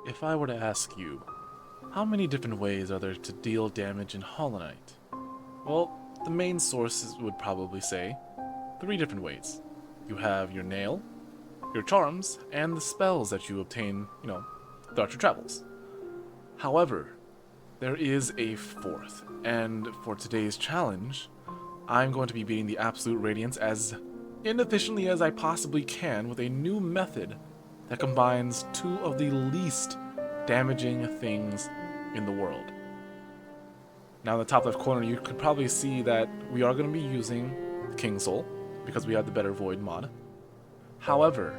If I were to ask you, how many different ways are there to deal damage in Hollow Knight? Well, the main sources would probably say 3 different ways. You have your nail, your charms, and the spells that you obtain, throughout your travels. However, there is a 4th, and for today's challenge, I'm going to be beating the absolute radiance as inefficiently as I possibly can with a new method that combines 2 of the least damaging things in the world. Now in the top left corner you could probably see that we are going to be using King Soul because we have the better Void mod. However,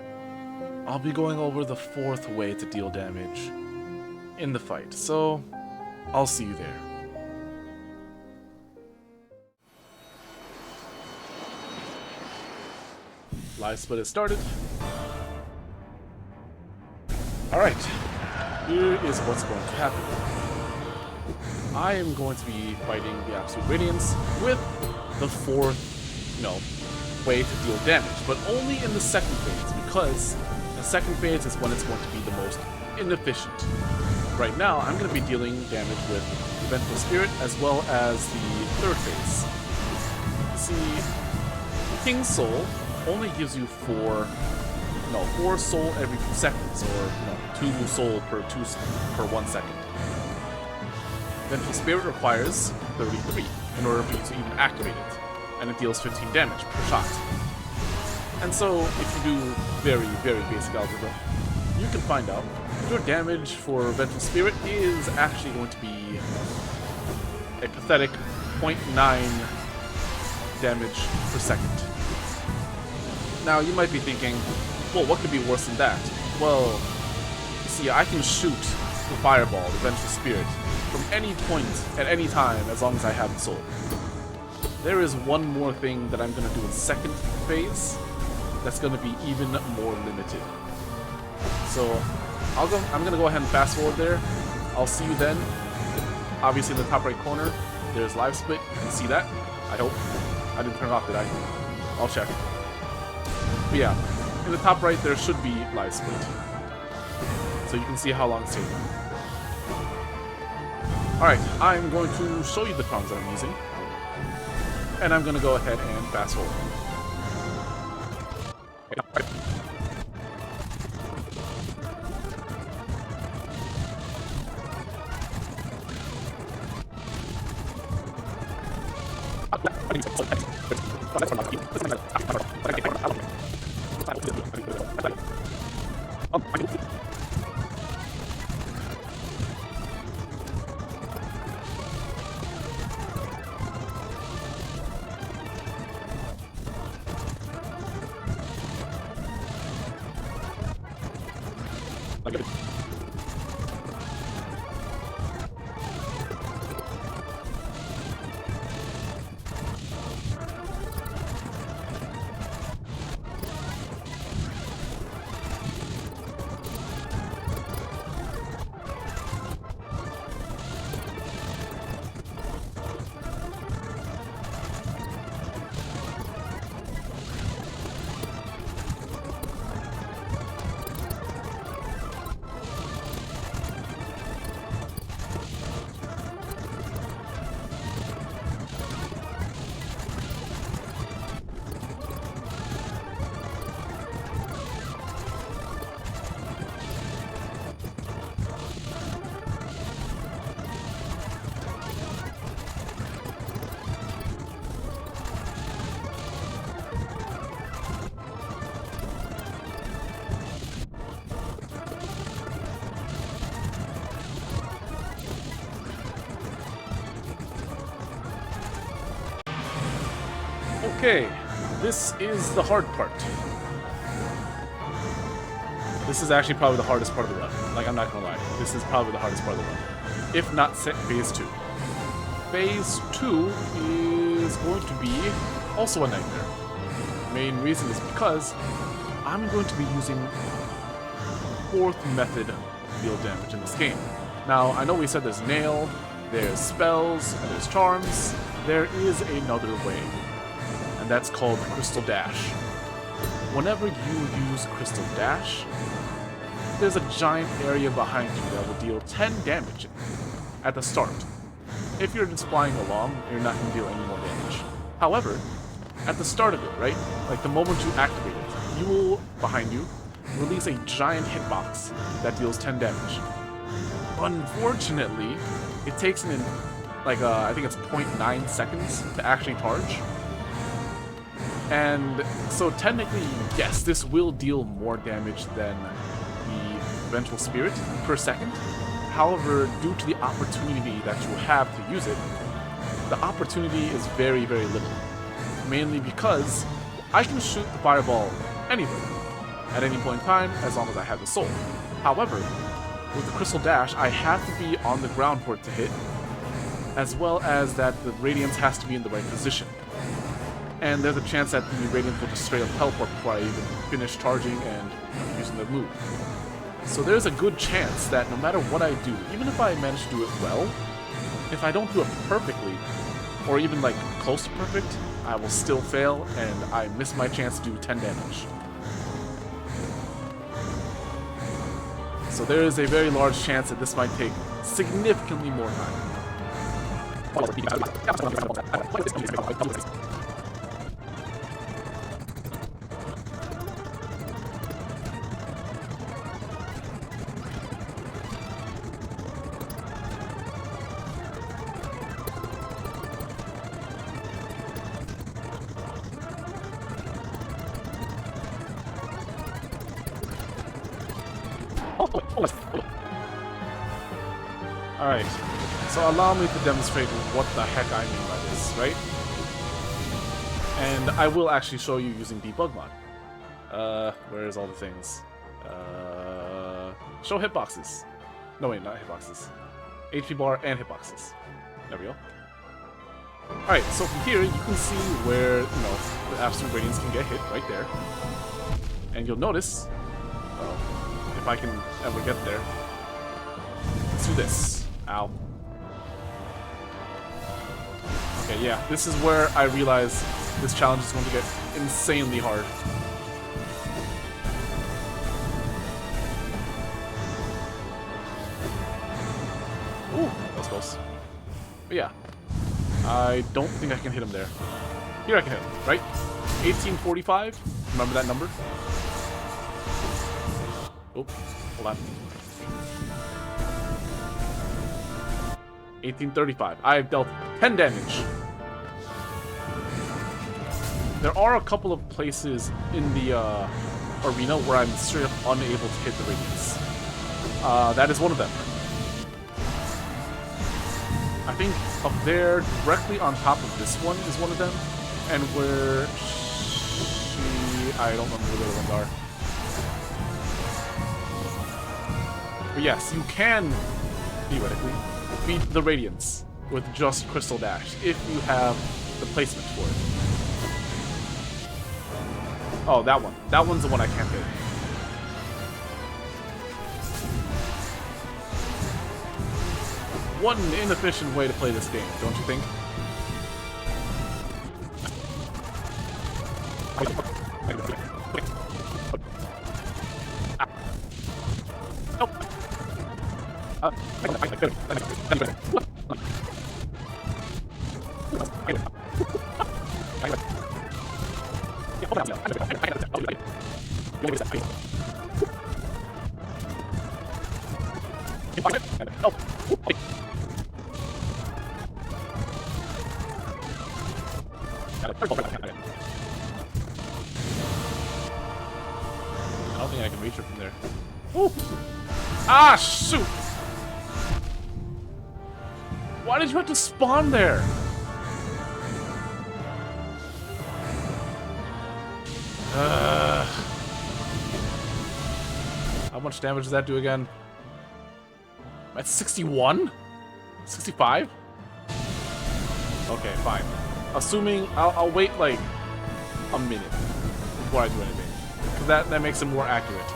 I'll be going over the 4th way to deal damage in the fight, so I'll see you there. Live split has started. Alright, here is what's going to happen. I am going to be fighting the Absolute Radiance with the 4th, way to deal damage, but only in the 2nd phase, because the 2nd phase is when it's going to be the most inefficient. Right now, I'm going to be dealing damage with the Vengeful Spirit as well as the 3rd phase. See, King Soul only gives you 4 soul every 2 seconds, or 2 soul per 1 second. Vengeful Spirit requires 33 in order for you to even activate it, and it deals 15 damage per shot. And so, if you do very, very basic algebra, you can find out your damage for Vengeful Spirit is actually going to be a pathetic 0.9 damage per second. Now, you might be thinking, well, what could be worse than that? Well, see, I can shoot the Fireball, the Vengeful Spirit, from any point at any time as long as I have the soul. There is one more thing that I'm going to do in 2nd phase that's going to be even more limited. So, I'm going to go ahead and fast forward there. I'll see you then. Obviously, in the top right corner, there's live split. You can see that. I hope. I didn't turn it off, did I? I'll check. But yeah, in the top right, there should be live split. So you can see how long it's taking. Alright, I'm going to show you the charms that I'm using. And I'm going to go ahead and fast forward. Okay, this is the hard part. This is actually probably the hardest part of the run. Like, I'm not gonna lie. This is probably the hardest part of the run. If not phase 2. Phase 2 is going to be also a nightmare. The main reason is because I'm going to be using the 4th method to deal damage in this game. Now, I know we said there's nail, there's spells, and there's charms. There is another way. That's called Crystal Dash. Whenever you use Crystal Dash, there's a giant area behind you that will deal 10 damage at the start. If you're just flying along, you're not going to deal any more damage. However, at the start of it, right, like the moment you activate it, you will, behind you, release a giant hitbox that deals 10 damage. Unfortunately, it takes I think it's 0.9 seconds to actually charge. And so technically, yes, this will deal more damage than the Vengeful Spirit per second. However, due to the opportunity that you have to use it, the opportunity is very, very little. Mainly because I can shoot the fireball anywhere, at any point in time, as long as I have the soul. However, with the Crystal Dash, I have to be on the ground for it to hit, as well as that the Radiance has to be in the right position. And there's a chance that the Radiance will just straight up teleport before I even finish charging and using the move. So there's a good chance that no matter what I do, even if I manage to do it well, if I don't do it perfectly, or even like close to perfect, I will still fail and I miss my chance to do 10 damage. So there is a very large chance that this might take significantly more time. Alright, so allow me to demonstrate what the heck I mean by this, right? And I will actually show you using debug mod. Where's all the things? Show hitboxes. No wait, not hitboxes. HP bar and hitboxes. There we go. Alright, so from here you can see where, the Absolute Radiance can get hit right there. And you'll notice, if I can ever get there, let's do this. Ow. Okay, yeah, this is where I realize this challenge is going to get insanely hard. Ooh, that was close. But yeah, I don't think I can hit him there. Here I can hit him, right? 1845, remember that number? Oh, hold on. 1835. I've dealt 10 damage. There are a couple of places in the arena where I'm straight up unable to hit the Radiance. That is one of them. I think up there, directly on top of this one, is one of them. And where I don't remember where the other ones are. But yes, you can, theoretically, beat the Radiance with just Crystal Dash, if you have the placement for it. Oh, that one. That one's the one I can't hit. What an inefficient way to play this game, don't you think? I don't think I can reach her from there. Ooh. Ah, shoot! Why did you have to spawn there? How much damage does that do again? At 61? 65? Okay, fine. Assuming I'll wait like a minute before I do anything. Cause that makes it more accurate.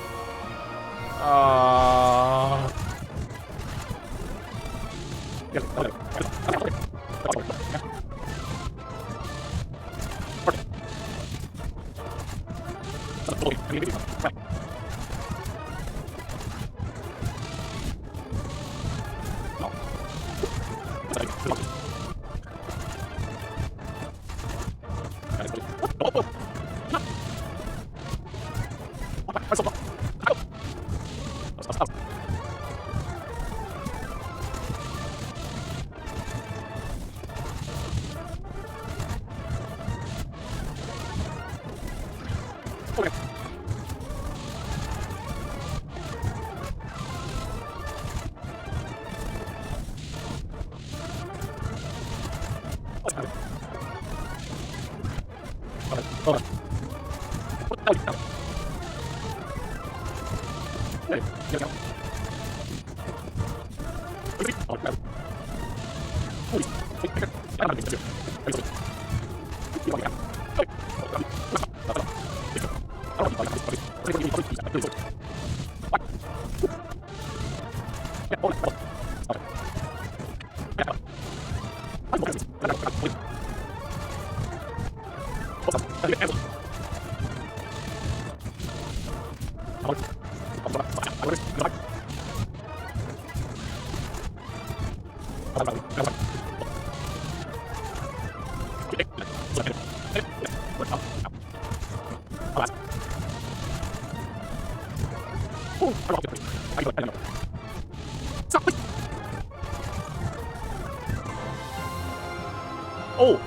Oh!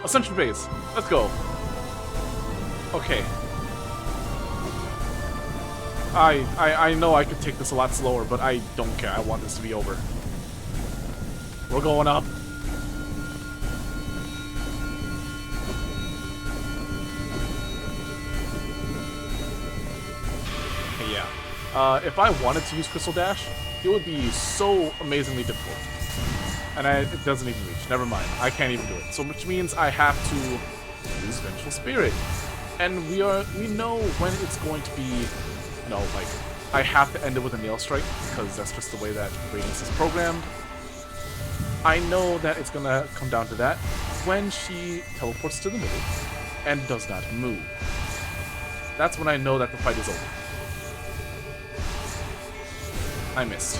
Ascension phase. Let's go. Okay. I know I could take this a lot slower, but I don't care. I want this to be over. We're going up. Okay, yeah. If I wanted to use Crystal Dash, it would be so amazingly difficult. And it doesn't even reach. Never mind. I can't even do it. So which means I have to use Vengeful Spirit. And we know when it's going to be, you know, like, I have to end it with a Nail Strike, because that's just the way that Radiance is programmed. I know that it's gonna come down to that when she teleports to the middle and does not move. That's when I know that the fight is over. I missed.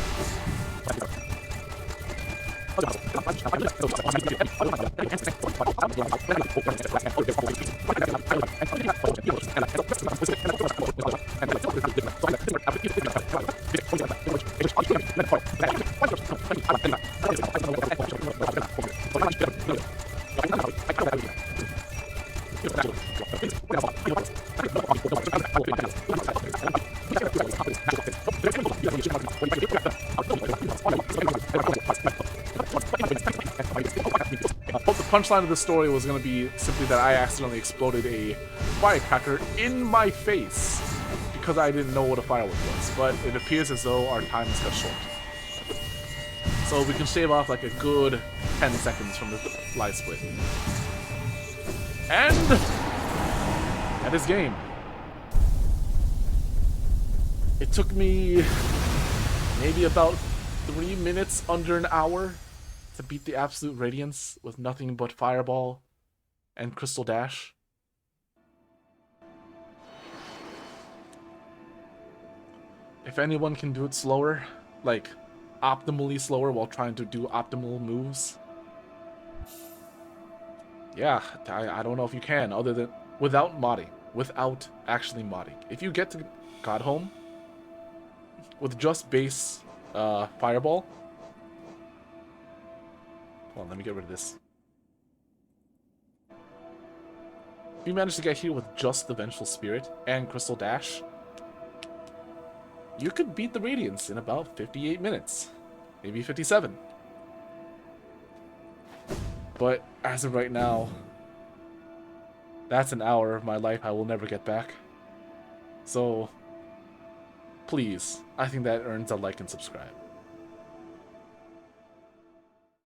The punchline of the story was going to be simply that I accidentally exploded a firecracker in my face because I didn't know what a firework was, but it appears as though our time is cut short. So we can shave off like a good 10 seconds from the live split. And that is game. It took me maybe about 3 minutes, under an hour, to beat the Absolute Radiance with nothing but Fireball and Crystal Dash. If anyone can do it slower, like optimally slower while trying to do optimal moves, yeah, I don't know if you can, other than without modding, without actually modding. If you get to Godhome with just base Fireball. Hold on, let me get rid of this. If you manage to get here with just the Vengeful Spirit and Crystal Dash, you could beat the Radiance in about 58 minutes. Maybe 57. But as of right now, that's an hour of my life I will never get back. So, please, I think that earns a like and subscribe.